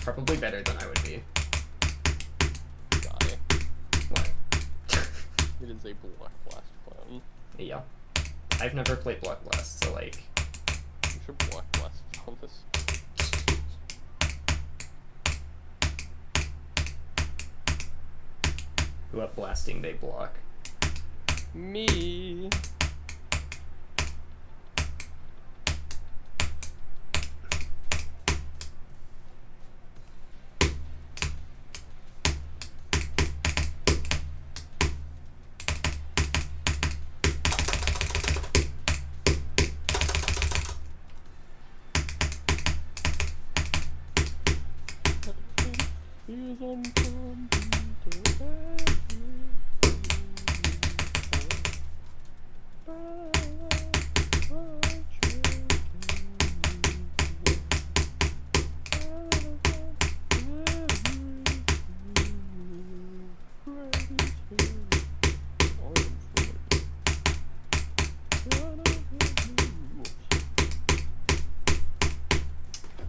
Probably better than I would be. Die. What? It is a Block Blast clone. Yeah. I've never played Block Blast, so like... You should Block Blast on this. Who at blasting they block? Me.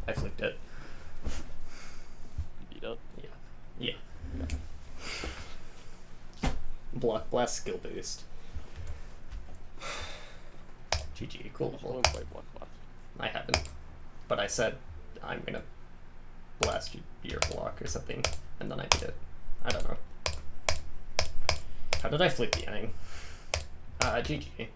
I flipped it. You beat up? Yeah. Block Blast skill boost. GG, cool You level. should play Block Blast. I haven't. But I said I'm gonna blast your block or something, and then I did it. I don't know. How did I flip the inning? GG.